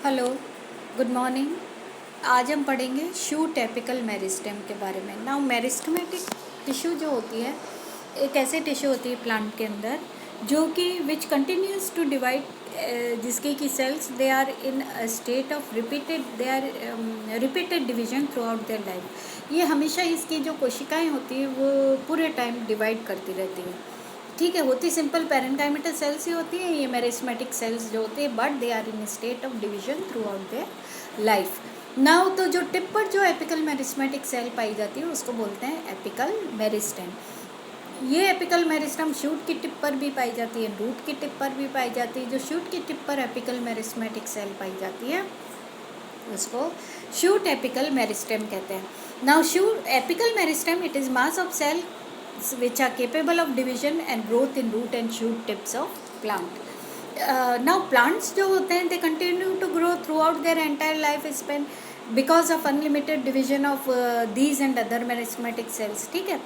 Hello, good morning. आज हम पढ़ेंगे शूट एपिकल मेरिस्टेम के बारे में। नाउ मेरिस्टेमेटिक टिश्यू जो होती है एक ऐसे टिश्यू होती है प्लांट के अंदर जो कि विच कंटिन्यूज टू डिवाइड, जिसके की cells they are in a state of repeated division throughout their life. ये हमेशा इसकी जो कोशिकाएं होती हैं वो पूरे टाइम डिवाइड करती रहती हैं। ठीक है, होती सिंपल पैरेंकाइमेटल सेल्स ही होती है ये मेरिस्मेटिक सेल्स जो होते हैं, but they are in state of division throughout their life. Now तो जो टिप पर जो एपिकल मेरिस्मेटिक सेल पाई जाती है उसको बोलते हैं एपिकल मेरिस्टेम। ये एपिकल मेरिस्टेम शूट की टिप पर भी पाई जाती है, रूट की टिप पर भी पाई जाती है। जो शूट की टिप पर एपिकल मेरिस्मेटिक सेल पाई जाती है उसको शूट एपिकल मेरिस्टेम कहते हैं। Now shoot apical meristem, it is mass of cell which are capable of division and growth in root and shoot tips of plant. Now plants जो होते हैं they continue to grow throughout their entire life span because of unlimited division of these and other meristematic cells. ठीक है,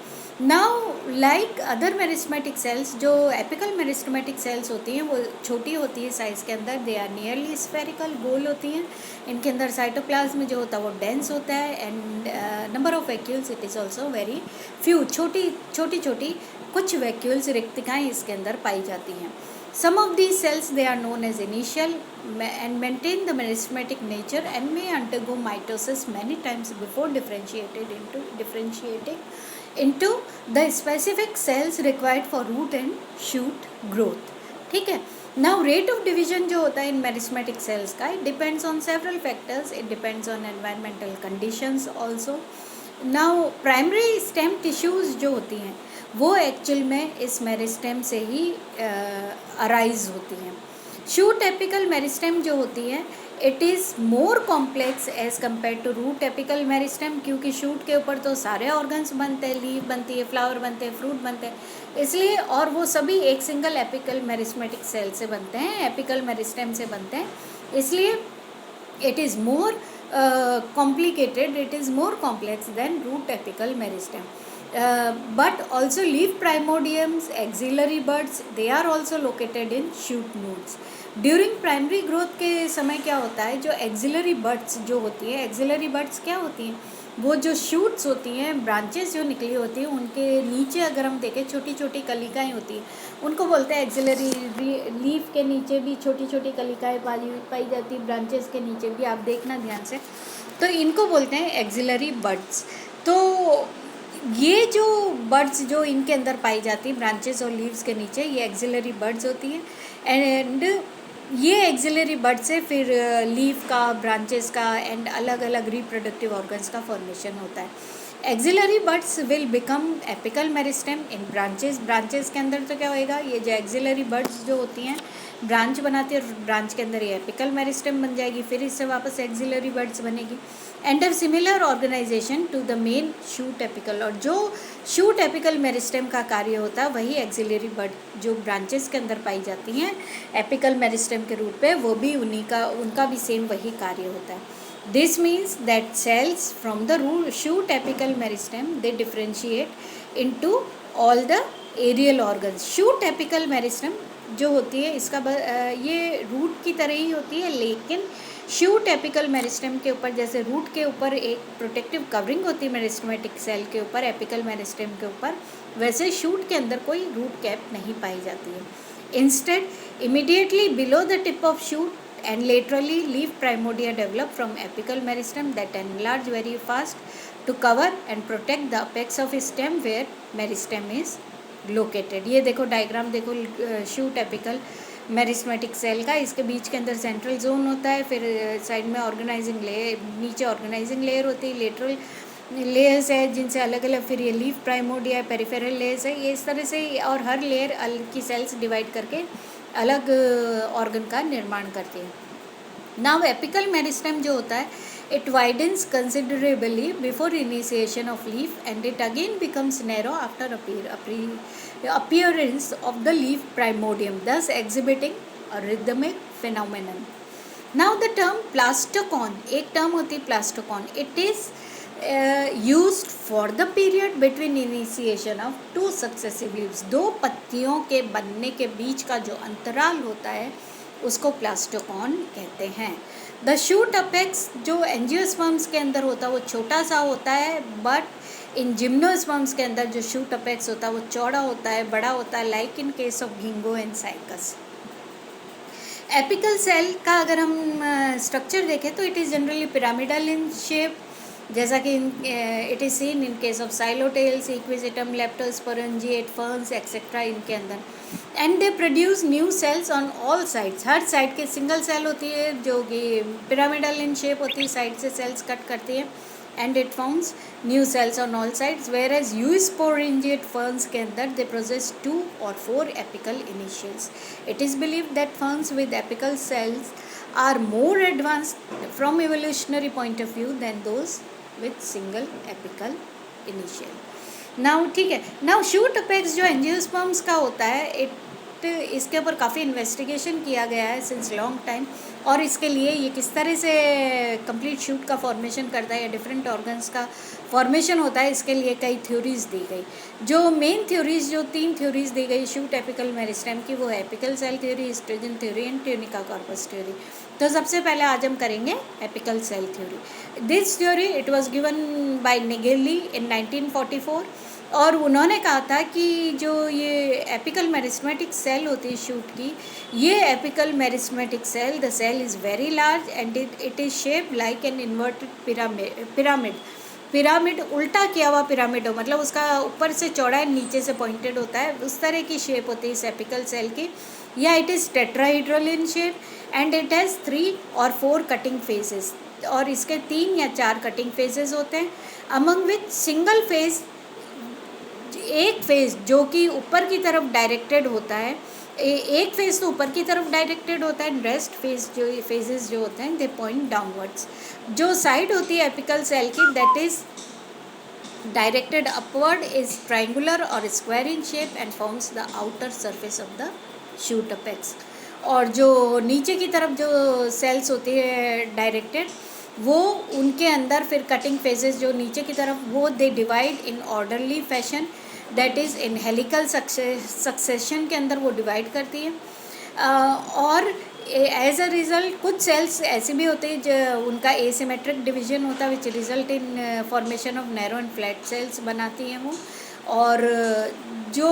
now like other meristematic cells, जो apical meristematic cells होती हैं वो छोटी होती है साइज के अंदर, they are nearly spherical, गोल होती हैं। इनके अंदर साइटोप्लाज्म जो होता है वो डेंस होता है and number of vacuoles it is also very few, छोटी छोटी कुछ वैक्यूल्स रिक्तिकाएँ इसके अंदर पाई जाती हैं। Some of these cells they are known as initial and maintain the meristematic nature and may undergo mitosis many times before differentiating into the specific cells required for root and shoot growth. ठीक है, now rate of division जो होता है इन meristematic sales का, it depends on several factors. It depends on environmental conditions also. now primary stem tissues जो होती हैं वो एक्चुअल में इस मेरिस्टेम से ही अराइज होती हैं। शूट एपिकल मेरिस्टेम जो होती है it is more complex as compare to root apical meristem, क्योंकि शूट के ऊपर तो सारे ऑर्गन्स बनते हैं, लीफ बनती है, फ्लावर बनते हैं, फ्रूट बनते हैं, इसलिए, और वो सभी एक सिंगल एपिकल मेरिस्मेटिक सेल से बनते हैं, एपिकल मेरिस्टेम से बनते हैं, इसलिए it is more complicated, it is more complex than root apical meristem. But also leaf primordiums, axillary buds, they are also located in shoot nodes. During primary growth के समय क्या होता है, जो एक्सिलरी बड्स जो होती है, एक्सिलरी बड्स क्या होती हैं, वो जो शूट्स होती हैं, ब्रांचेस जो निकली होती हैं, उनके नीचे अगर हम देखें छोटी छोटी कलिकाएँ होती हैं, उनको बोलते हैं एक्सिलरी। लीफ के नीचे भी छोटी छोटी कलिकाएँ पाई जाती है, ब्रांचेस के नीचे भी, आप देखना ध्यान से, तो इनको बोलते हैं एक्सिलरी बड्स। तो ये जो बड्स जो इनके अंदर पाई जाती है ब्रांचेस और लीव्स के नीचे, ये एक्सिलरी बड्स होती हैं एंड ये एक्सिलरी बड से फिर लीफ का, ब्रांचेस का एंड अलग अलग रिप्रोडक्टिव ऑर्गन्स का फॉर्मेशन होता है। Axillary buds will become apical meristem in branches. Branches के अंदर तो क्या होएगा, ये जो एक्सिलरी बड्स जो होती हैं ब्रांच बनाती है, ब्रांच के अंदर ये एपिकल मेरिस्टेम बन जाएगी, फिर इससे वापस एक्सिलरी बड्स बनेगी and a similar organisation to the main shoot apical. और जो शूट एपिकल मेरिस्टेम का कार्य होता है वही एक्सिलरी बड जो ब्रांचेस के अंदर पाई जाती हैं एपिकल मेरिस्टेम के रूप में, वो भी उनका भी सेम वही कार्य होता है। This means that cells from the shoot apical meristem they differentiate into all the aerial organs. Shoot apical meristem जो होती है इसका ये रूट की तरह ही होती है, लेकिन शूट एपिकल मेरिस्टेम के ऊपर, जैसे रूट के ऊपर एक प्रोटेक्टिव कवरिंग होती है मेरिस्टेमेटिक सेल के ऊपर, एपिकल मेरिस्टेम के ऊपर, वैसे शूट के अंदर कोई रूट कैप नहीं पाई जाती है। Instead immediately below the tip of shoot and laterally leaf primordia develop from apical meristem that enlarge very fast to cover and protect the apex of stem where meristem is located. ये देखो diagram देखो shoot apical meristematic cell का, इसके बीच के अंदर central zone होता है, फिर साइड में ऑर्गेनाइजिंग लेयर, नीचे ऑर्गेनाइजिंग लेयर होती है, लेटरल लेयर्स है जिनसे अलग अलग, फिर ये लीफ प्राइमोडिया, पेरिफेरल लेयर्स है, ये इस तरह से, और हर लेयर की सेल्स डिवाइड करके अलग ऑर्गन का निर्माण करती है। नाउ एपिकल मेरिस्टेम जो होता है it widens considerably before initiation of leaf and it again becomes narrow after appearance of the leaf primordium, thus exhibiting a rhythmic phenomenon. Now the term plastocon, एक term होती है plastocon, it is used for the period between initiation of two successive leaves. दो पत्तियों के बनने के बीच का जो अंतराल होता है उसको प्लास्टोकॉन कहते हैं। द शूट अपेक्स जो एंजियोस्पर्म्स के अंदर होता है वो छोटा सा होता है, बट इन जिम्नोस्पर्म्स के अंदर जो शूट अपेक्स होता है वो चौड़ा होता है, बड़ा होता है, like in case of Ginkgo and Cycas. Apical cell का अगर हम स्ट्रक्चर देखें तो it is generally pyramidal in shape, जैसा कि it is seen in case of Psilotales, Equisetum, leptosporangiate, ferns etcetera इनके अंदर। And they produce new cells on all sides, हर साइड के सिंगल सेल होती है जो कि पिरामिडल इन शेप होती है, साइड से सेल्स कट करती है, and it forms new cells on all sides, whereas eusporangiate ferns के अंदर they possess 2 or 4 apical initials. It is believed that ferns with apical cells are more advanced from evolutionary point of view than those with single apical initial. Now ठीक है, now shoot apex जो angiosperms का होता है, इसके ऊपर काफ़ी investigation किया गया है सिंस लॉन्ग टाइम, और इसके लिए ये किस तरह से कंप्लीट शूट का फॉर्मेशन करता है या डिफरेंट ऑर्गन्स का फॉर्मेशन होता है, इसके लिए कई थ्योरीज दी गई। जो मेन थ्योरीज, जो 3 थ्योरीज दी गई शूट एपिकल मेरिस्टेम की, वो है apical cell theory, histogen theory and tunica corpus theory. तो सबसे पहले आज हम करेंगे apical cell theory. This theory it was given by Nageli in 1944, और उन्होंने कहा था कि जो ये एपिकल मेरिस्मेटिक सेल होती है शूट की, ये apical meristematic cell, the cell is very large and it is shape like an inverted pyramid, उल्टा किया हुआ पिरामिड हो, मतलब उसका ऊपर से चौड़ा है, नीचे से पॉइंटेड होता है, उस तरह की शेप होती है इस एपिकल सेल की। या it is tetrahedral in shape and it has 3 or 4 cutting faces, और इसके 3 या 4 कटिंग फेसेस होते हैं, अमंग विच सिंगल फेस, एक फेस जो कि ऊपर की तरफ डायरेक्टेड होता है, एक फेस तो ऊपर की तरफ डायरेक्टेड होता है, रेस्ट फेजेस जो होते हैं दे पॉइंट डाउनवर्ड्स। जो साइड होती है एपिकल सेल की that is directed upward is triangular और square in shape and forms the outer surface of the shoot apex. और जो नीचे की तरफ जो सेल्स होती है डायरेक्टेड, वो उनके अंदर फिर कटिंग फेजेस जो नीचे की तरफ, वो they divide in orderly fashion, that is in helical succession के अंदर वो डिवाइड करती है। और एज अ रिज़ल्ट कुछ सेल्स ऐसे भी होते हैं जो उनका एसिमेट्रिक डिवीजन होता है which result in formation of narrow and flat cells बनाती हैं वो। और जो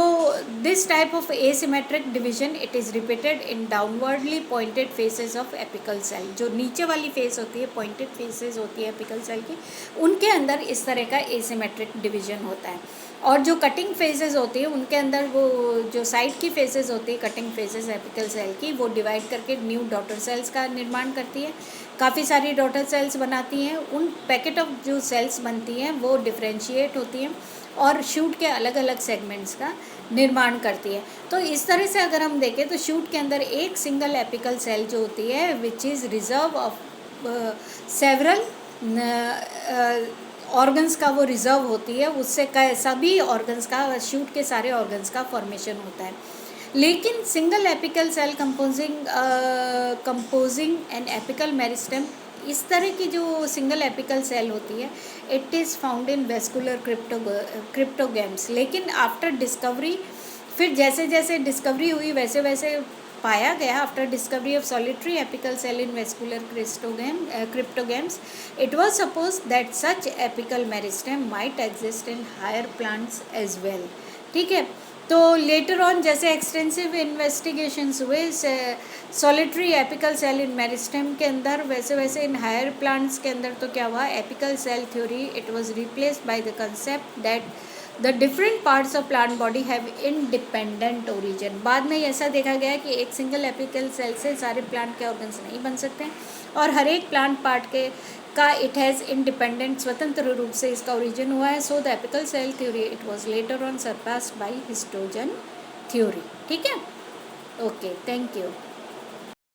this type of asymmetric division it is repeated in downwardly pointed faces of apical cell, जो नीचे वाली फेस होती है, पॉइंटेड फेसेस होती है एपिकल सेल की, उनके अंदर इस तरह का एसिमेट्रिक डिवीजन होता है। और जो कटिंग फेसेस होती है उनके अंदर वो जो साइड की फेसेस होती है कटिंग फेसेस एपिकल सेल की, वो डिवाइड करके न्यू डॉटर सेल्स का निर्माण करती है, काफ़ी सारी डॉटर सेल्स बनाती हैं। उन पैकेट ऑफ जो सेल्स बनती हैं वो डिफ्रेंशिएट होती हैं और शूट के अलग अलग सेगमेंट्स का निर्माण करती है। तो इस तरह से अगर हम देखें तो शूट के अंदर एक सिंगल एपिकल सेल जो होती है which is reserve of several organs का, वो रिजर्व होती है, उससे सभी ऑर्गन्स का, शूट के सारे ऑर्गन्स का फॉर्मेशन होता है। लेकिन single apical cell composing an apical meristem, इस तरह की जो सिंगल एपिकल सेल होती है it is found in vascular cryptogams. लेकिन आफ्टर डिस्कवरी, फिर जैसे जैसे डिस्कवरी हुई वैसे वैसे पाया गया, after discovery of solitary apical cell in vascular cryptogams, it was suppose that such apical meristem might exist in higher plants as well. ठीक है, तो लेटर ऑन जैसे एक्सटेंसिव इन्वेस्टिगेशंस हुए सॉलिटरी एपिकल सेल इन मेरिस्टेम के अंदर, वैसे वैसे इन higher plants के अंदर तो क्या हुआ, apical cell theory it was replaced by the concept that the different parts of plant body have independent origin. बाद में ऐसा देखा गया कि एक सिंगल एपिकल सेल से सारे प्लांट के ऑर्गन्स नहीं बन सकते और हर एक प्लांट पार्ट के का इट हैज़ इंडिपेंडेंट, स्वतंत्र रूप से इसका ओरिजिन हुआ है। So the apical cell theory it was later on surpassed by histogen theory. ठीक है, ओके, थैंक यू।